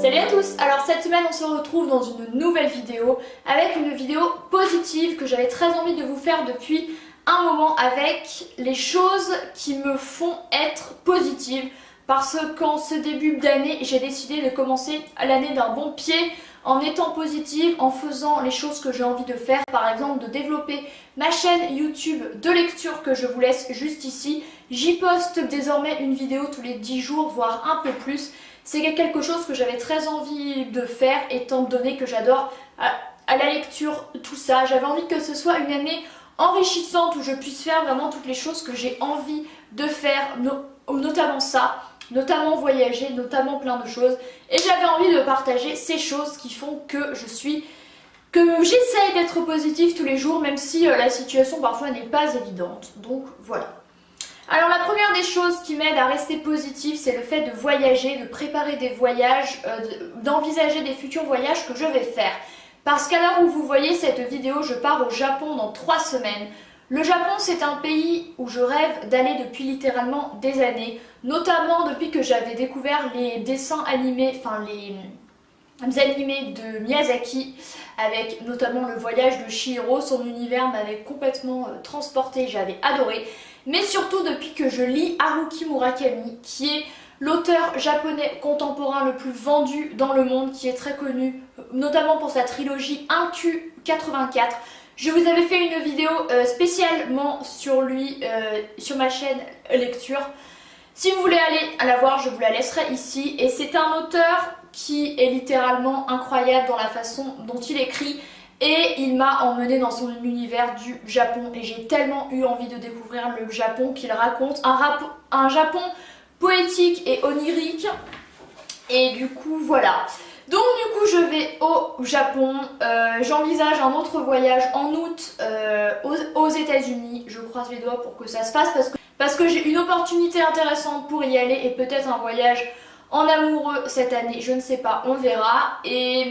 Salut à tous! Alors cette semaine on se retrouve dans une nouvelle vidéo avec une vidéo positive que j'avais très envie de vous faire depuis un moment avec les choses qui me font être positive parce qu'en ce début d'année j'ai décidé de commencer l'année d'un bon pied en étant positive, en faisant les choses que j'ai envie de faire, par exemple de développer ma chaîne YouTube de lecture que je vous laisse juste ici. J'y poste désormais une vidéo tous les 10 jours voire un peu plus. C'est quelque chose que j'avais très envie de faire étant donné que j'adore à la lecture tout ça. J'avais envie que ce soit une année enrichissante où je puisse faire vraiment toutes les choses que j'ai envie de faire, notamment ça, notamment voyager, notamment plein de choses. Et j'avais envie de partager ces choses qui font que j'essaye d'être positive tous les jours, même si la situation parfois n'est pas évidente. Donc voilà. Alors la première des choses qui m'aide à rester positive, c'est le fait de voyager, de préparer des voyages, d'envisager des futurs voyages que je vais faire. Parce qu'à l'heure où vous voyez cette vidéo, je pars au Japon dans 3 semaines. Le Japon, c'est un pays où je rêve d'aller depuis littéralement des années, notamment depuis que j'avais découvert les dessins animés, enfin les animés de Miyazaki, avec notamment le voyage de Chihiro. Son univers m'avait complètement transportée, j'avais adoré. Mais surtout depuis que je lis Haruki Murakami, qui est l'auteur japonais contemporain le plus vendu dans le monde, qui est très connu, notamment pour sa trilogie 1Q84. Je vous avais fait une vidéo spécialement sur lui, sur ma chaîne lecture. Si vous voulez aller la voir, je vous la laisserai ici. Et c'est un auteur qui est littéralement incroyable dans la façon dont il écrit. Et il m'a emmené dans son univers du Japon et j'ai tellement eu envie de découvrir le Japon qu'il raconte. Un Japon poétique et onirique. Et du coup voilà. Donc du coup je vais au Japon. J'envisage un autre voyage en août aux États-Unis. Je croise les doigts pour que ça se fasse parce que j'ai une opportunité intéressante pour y aller et peut-être un voyage en amoureux cette année, je ne sais pas, on verra. Et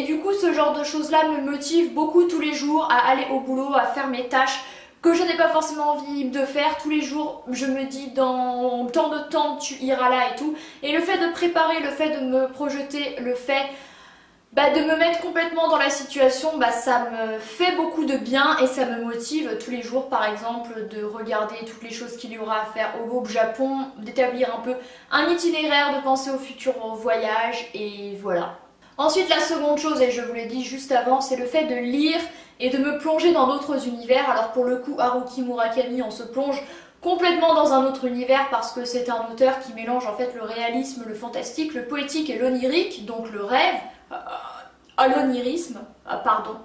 du coup ce genre de choses là me motive beaucoup tous les jours à aller au boulot, à faire mes tâches que je n'ai pas forcément envie de faire tous les jours. Je me dis dans tant de temps tu iras là et tout. Et le fait de préparer, le fait de me projeter, le fait de me mettre complètement dans la situation, ça me fait beaucoup de bien et ça me motive tous les jours, par exemple, de regarder toutes les choses qu'il y aura à faire au Japon, d'établir un peu un itinéraire, de penser au futur voyage et voilà. Ensuite, la seconde chose, et je vous l'ai dit juste avant, c'est le fait de lire et de me plonger dans d'autres univers. Alors pour le coup, Haruki Murakami, on se plonge complètement dans un autre univers parce que c'est un auteur qui mélange en fait le réalisme, le fantastique, le poétique et l'onirique, donc le rêve, l'onirisme, pardon.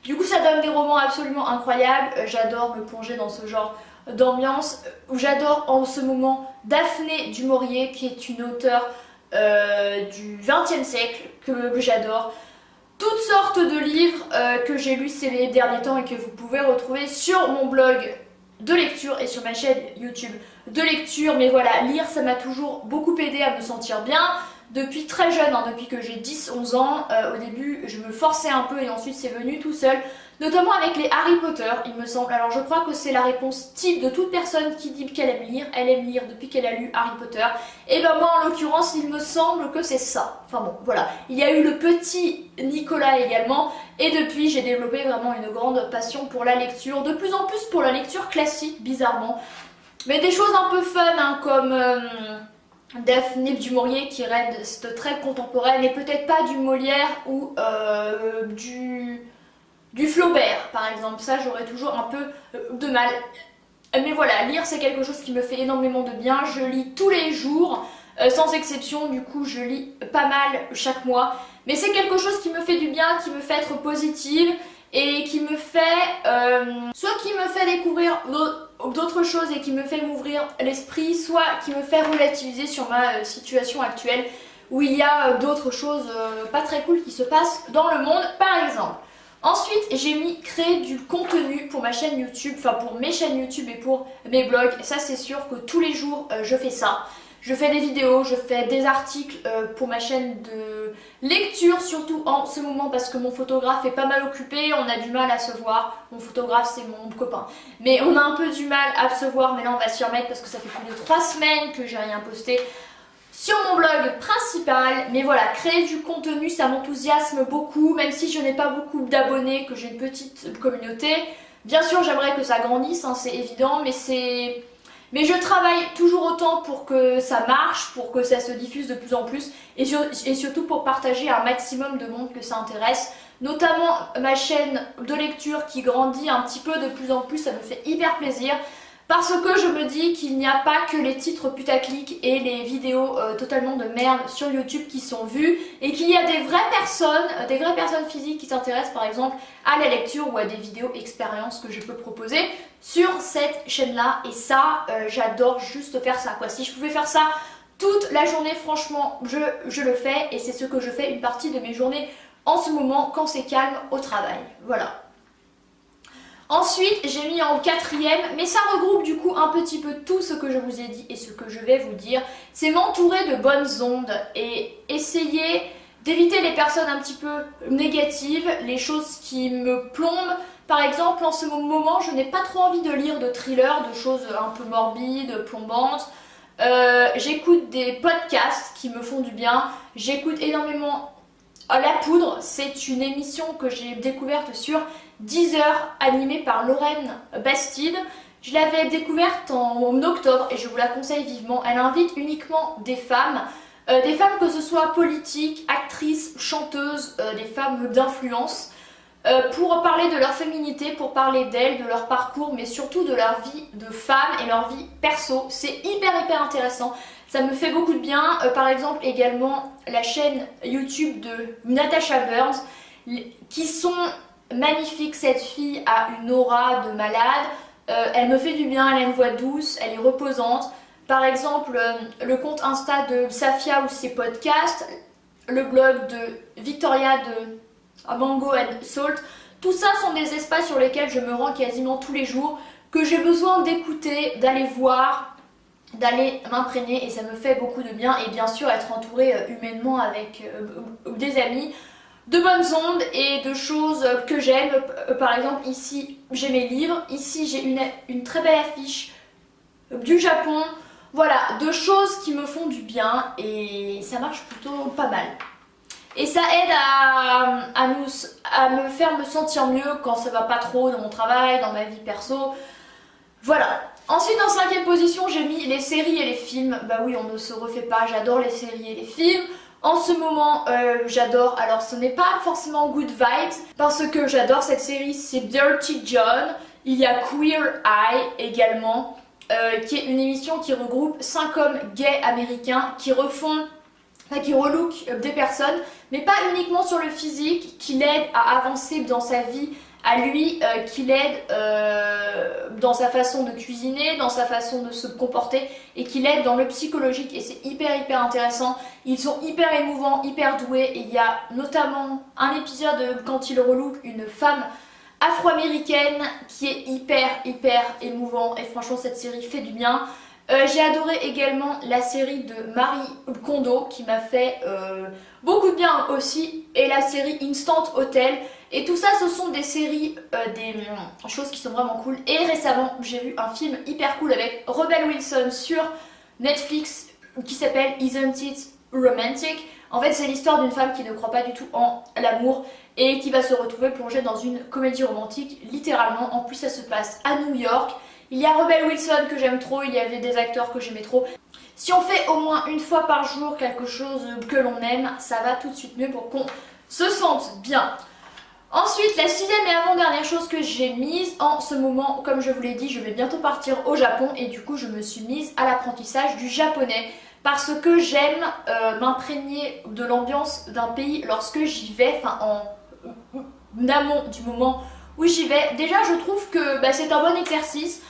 Du coup ça donne des romans absolument incroyables, j'adore me plonger dans ce genre d'ambiance. J'adore en ce moment Daphné du Maurier qui est une auteure du XXe siècle que j'adore. Toutes sortes de livres que j'ai lus ces derniers temps et que vous pouvez retrouver sur mon blog de lecture et sur ma chaîne YouTube de lecture. Mais voilà, lire ça m'a toujours beaucoup aidé à me sentir bien depuis très jeune, depuis que j'ai 10-11 ans. Au début je me forçais un peu et ensuite c'est venu tout seul, notamment avec les Harry Potter il me semble. Alors je crois que c'est la réponse type de toute personne qui dit qu'elle aime lire. Elle aime lire depuis qu'elle a lu Harry Potter. Et moi en l'occurrence il me semble que c'est ça. Enfin bon voilà, il y a eu le petit Nicolas également. Et depuis j'ai développé vraiment une grande passion pour la lecture, de plus en plus pour la lecture classique bizarrement. Mais des choses un peu fun comme Daphné du Maurier qui reste très contemporaine et peut-être pas du Molière ou du Flaubert par exemple. Ça j'aurais toujours un peu de mal. Mais voilà, lire c'est quelque chose qui me fait énormément de bien. Je lis tous les jours, sans exception, du coup je lis pas mal chaque mois. Mais c'est quelque chose qui me fait du bien, qui me fait être positive et qui me fait soit qui me fait découvrir d'autres choses et qui me fait m'ouvrir l'esprit, soit qui me fait relativiser sur ma situation actuelle où il y a d'autres choses pas très cool qui se passent dans le monde par exemple. Ensuite j'ai créé du contenu pour ma chaîne YouTube, enfin pour mes chaînes YouTube et pour mes blogs. Ça c'est sûr que tous les jours je fais ça. Je fais des vidéos, je fais des articles pour ma chaîne de lecture, surtout en ce moment parce que mon photographe est pas mal occupé, on a du mal à se voir. Mon photographe c'est mon copain. Mais on a un peu du mal à se voir, mais là on va s'y remettre parce que ça fait plus de 3 semaines que j'ai rien posté. sur mon blog principal. Mais voilà, créer du contenu, ça m'enthousiasme beaucoup, même si je n'ai pas beaucoup d'abonnés, que j'ai une petite communauté. Bien sûr, j'aimerais que ça grandisse, hein, c'est évident, mais je travaille toujours autant pour que ça marche, pour que ça se diffuse de plus en plus et surtout pour partager un maximum de monde que ça intéresse. Notamment ma chaîne de lecture qui grandit un petit peu de plus en plus, ça me fait hyper plaisir. Parce que je me dis qu'il n'y a pas que les titres putaclic et les vidéos totalement de merde sur YouTube qui sont vues et qu'il y a des vraies personnes physiques qui s'intéressent par exemple à la lecture ou à des vidéos expériences que je peux proposer sur cette chaîne-là. Et ça, j'adore juste faire ça, quoi. Si je pouvais faire ça toute la journée, franchement, je le fais et c'est ce que je fais une partie de mes journées en ce moment quand c'est calme au travail. Voilà. Ensuite, j'ai mis en quatrième, mais ça regroupe du coup un petit peu tout ce que je vous ai dit et ce que je vais vous dire. C'est m'entourer de bonnes ondes et essayer d'éviter les personnes un petit peu négatives, les choses qui me plombent. Par exemple, en ce moment, je n'ai pas trop envie de lire de thrillers, de choses un peu morbides, plombantes. J'écoute des podcasts qui me font du bien. J'écoute énormément La Poudre. C'est une émission que j'ai découverte sur Deezer, animée par Lorraine Bastide. Je l'avais découverte en octobre et je vous la conseille vivement. Elle invite uniquement des femmes que ce soit politiques, actrices, chanteuses, des femmes d'influence, pour parler de leur féminité, pour parler d'elles, de leur parcours, mais surtout de leur vie de femme et leur vie perso. C'est hyper intéressant. Ça me fait beaucoup de bien. Par exemple, également la chaîne YouTube de Natasha Burns, qui sont magnifiques. Cette fille a une aura de malade. Elle me fait du bien, elle a une voix douce, elle est reposante. Par exemple, le compte Insta de Safia ou ses podcasts, le blog de Victoria de Mango and Salt, tout ça sont des espaces sur lesquels je me rends quasiment tous les jours, que j'ai besoin d'écouter, d'aller voir, d'aller m'imprégner et ça me fait beaucoup de bien. Et bien sûr être entourée humainement avec des amis, de bonnes ondes et de choses que j'aime. Par exemple ici j'ai mes livres, ici j'ai une très belle affiche du Japon. Voilà, de choses qui me font du bien et ça marche plutôt pas mal. Et ça aide à me faire me sentir mieux quand ça va pas trop dans mon travail, dans ma vie perso. Voilà. Ensuite en cinquième position j'ai mis les séries et les films. Bah oui, on ne se refait pas, j'adore les séries et les films. En ce moment j'adore, alors ce n'est pas forcément Good Vibes parce que j'adore cette série, c'est Dirty John. Il y a Queer Eye également. Qui est une émission qui regroupe 5 hommes gays américains qui relookent des personnes, mais pas uniquement sur le physique, qui l'aident à avancer dans sa vie à lui, qui l'aident dans sa façon de cuisiner, dans sa façon de se comporter et qui l'aident dans le psychologique et c'est hyper intéressant. Ils sont hyper émouvants, hyper doués et il y a notamment un épisode quand ils relookent une femme afro-américaine qui est hyper émouvant et franchement cette série fait du bien. J'ai adoré également la série de Marie Kondo qui m'a fait beaucoup de bien aussi et la série Instant Hotel et tout ça ce sont des séries, des choses qui sont vraiment cool. Et récemment j'ai vu un film hyper cool avec Rebel Wilson sur Netflix qui s'appelle Isn't It Romantic. En fait c'est l'histoire d'une femme qui ne croit pas du tout en l'amour et qui va se retrouver plongée dans une comédie romantique, littéralement. En plus ça se passe à New York. Il y a Rebel Wilson que j'aime trop, il y avait des acteurs que j'aimais trop. Si on fait au moins une fois par jour quelque chose que l'on aime, ça va tout de suite mieux pour qu'on se sente bien. Ensuite, la sixième et avant-dernière chose que j'ai mise en ce moment, comme je vous l'ai dit, je vais bientôt partir au Japon et du coup je me suis mise à l'apprentissage du japonais. Parce que j'aime m'imprégner de l'ambiance d'un pays lorsque j'y vais, enfin en amont du moment où j'y vais. Déjà je trouve que c'est un bon exercice.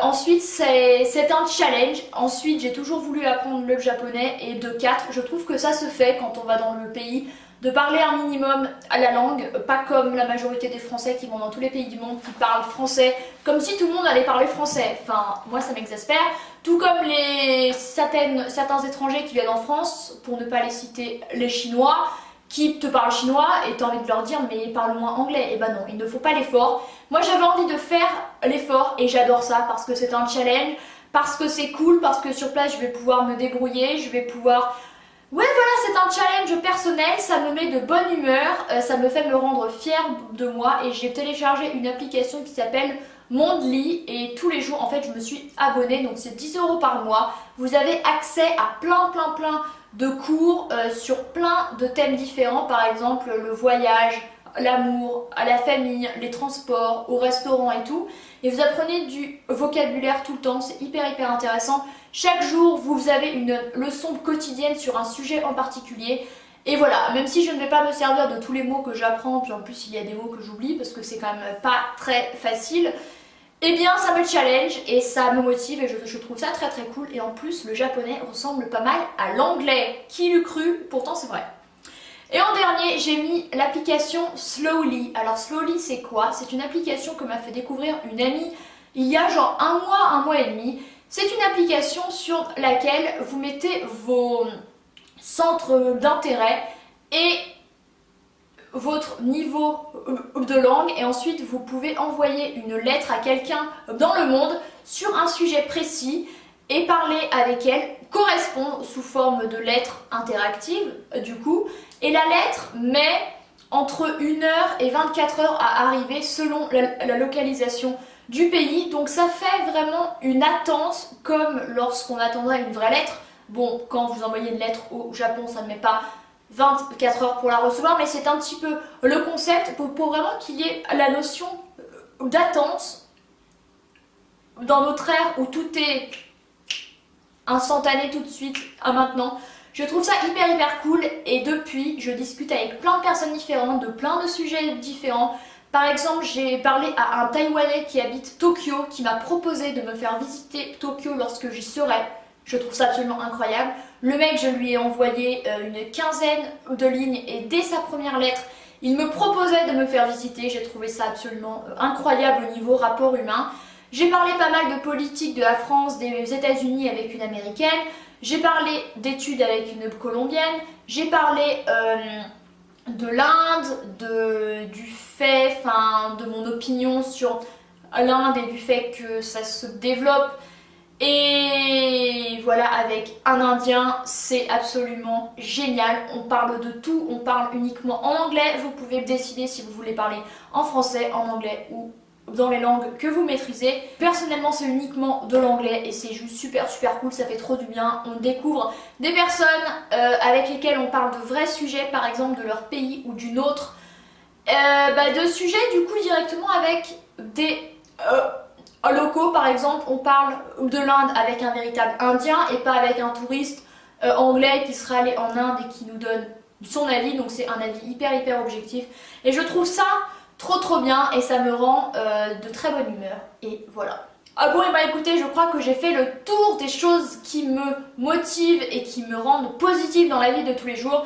Ensuite c'est un challenge. Ensuite j'ai toujours voulu apprendre le japonais et de 4 je trouve que ça se fait quand on va dans le pays. De parler un minimum à la langue, pas comme la majorité des Français qui vont dans tous les pays du monde qui parlent français, comme si tout le monde allait parler français. Enfin, moi ça m'exaspère. Tout comme certains étrangers qui viennent en France, pour ne pas les citer, les Chinois, qui te parlent chinois et t'as envie de leur dire mais parle-moi anglais. Et ben non, il ne faut pas l'effort. Moi j'avais envie de faire l'effort et j'adore ça parce que c'est un challenge, parce que c'est cool, parce que sur place je vais pouvoir me débrouiller, je vais pouvoir... Ouais voilà, c'est un challenge personnel, ça me met de bonne humeur, ça me fait me rendre fière de moi et j'ai téléchargé une application qui s'appelle Mondly et tous les jours en fait je me suis abonnée, donc c'est 10 € par mois. Vous avez accès à plein de cours sur plein de thèmes différents, par exemple le voyage, l'amour, la famille, les transports, au restaurant et tout. Et vous apprenez du vocabulaire tout le temps, c'est hyper intéressant. Chaque jour, vous avez une leçon quotidienne sur un sujet en particulier. Et voilà, même si je ne vais pas me servir de tous les mots que j'apprends, puis en plus il y a des mots que j'oublie parce que c'est quand même pas très facile, eh bien ça me challenge et ça me motive et je trouve ça très cool. Et en plus, le japonais ressemble pas mal à l'anglais. Qui l'eût cru? Pourtant c'est vrai. Et en dernier, j'ai mis l'application Slowly. Alors Slowly, c'est quoi? C'est une application que m'a fait découvrir une amie il y a genre un mois et demi. C'est une application sur laquelle vous mettez vos centres d'intérêt et votre niveau de langue et ensuite vous pouvez envoyer une lettre à quelqu'un dans le monde sur un sujet précis et parler avec elle, correspondre sous forme de lettre interactive du coup. Et la lettre met entre 1 heure et 24 heures à arriver selon la localisation du pays. Donc ça fait vraiment une attente comme lorsqu'on attendrait une vraie lettre. Bon, quand vous envoyez une lettre au Japon, ça ne met pas 24 heures pour la recevoir, mais c'est un petit peu le concept pour vraiment qu'il y ait la notion d'attente dans notre ère où tout est instantané tout de suite à maintenant. Je trouve ça hyper cool et depuis je discute avec plein de personnes différentes, de plein de sujets différents. Par exemple, j'ai parlé à un Taïwanais qui habite Tokyo qui m'a proposé de me faire visiter Tokyo lorsque j'y serai. Je trouve ça absolument incroyable. Le mec, je lui ai envoyé une quinzaine de lignes et dès sa première lettre, il me proposait de me faire visiter. J'ai trouvé ça absolument incroyable au niveau rapport humain. J'ai parlé pas mal de politique de la France, des États-Unis avec une américaine. J'ai parlé d'études avec une colombienne. J'ai parlé de l'Inde, du fait, de mon opinion sur l'Inde et du fait que ça se développe. Et voilà, avec un Indien, c'est absolument génial. On parle de tout, on parle uniquement en anglais. Vous pouvez décider si vous voulez parler en français, en anglais ou dans les langues que vous maîtrisez. Personnellement, c'est uniquement de l'anglais et c'est juste super cool, ça fait trop du bien. On découvre des personnes avec lesquelles on parle de vrais sujets, par exemple de leur pays ou d'une autre. De sujets du coup directement avec des locaux, par exemple, on parle de l'Inde avec un véritable Indien et pas avec un touriste anglais qui serait allé en Inde et qui nous donne son avis, donc c'est un avis hyper objectif. Et je trouve ça trop bien et ça me rend de très bonne humeur et voilà. Ah bon, et bah écoutez, je crois que j'ai fait le tour des choses qui me motivent et qui me rendent positive dans la vie de tous les jours.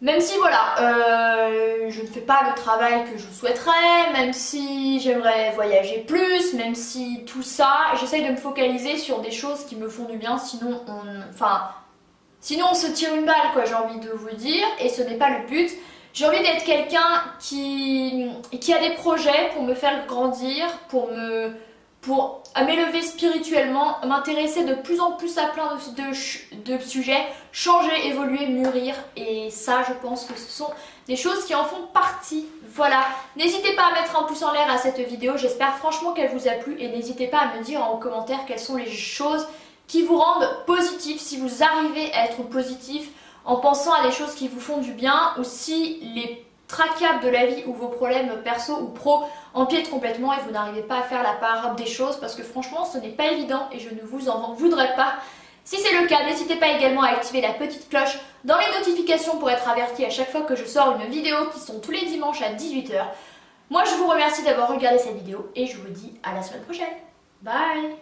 Même si voilà, je ne fais pas le travail que je souhaiterais, même si j'aimerais voyager plus, même si tout ça, j'essaye de me focaliser sur des choses qui me font du bien, sinon on se tire une balle quoi, j'ai envie de vous dire, et ce n'est pas le but. J'ai envie d'être quelqu'un qui a des projets pour me faire grandir, pour m'élever spirituellement, m'intéresser de plus en plus à plein de sujets, changer, évoluer, mûrir. Et ça, je pense que ce sont des choses qui en font partie. Voilà, n'hésitez pas à mettre un pouce en l'air à cette vidéo, j'espère franchement qu'elle vous a plu. Et n'hésitez pas à me dire en commentaire quelles sont les choses qui vous rendent positif, si vous arrivez à être positif en pensant à des choses qui vous font du bien, ou si les tracas de la vie ou vos problèmes perso ou pro empiètent complètement et vous n'arrivez pas à faire la part des choses, parce que franchement ce n'est pas évident et je ne vous en voudrais pas. Si c'est le cas, n'hésitez pas également à activer la petite cloche dans les notifications pour être averti à chaque fois que je sors une vidéo, qui sont tous les dimanches à 18 h. Moi je vous remercie d'avoir regardé cette vidéo et je vous dis à la semaine prochaine. Bye!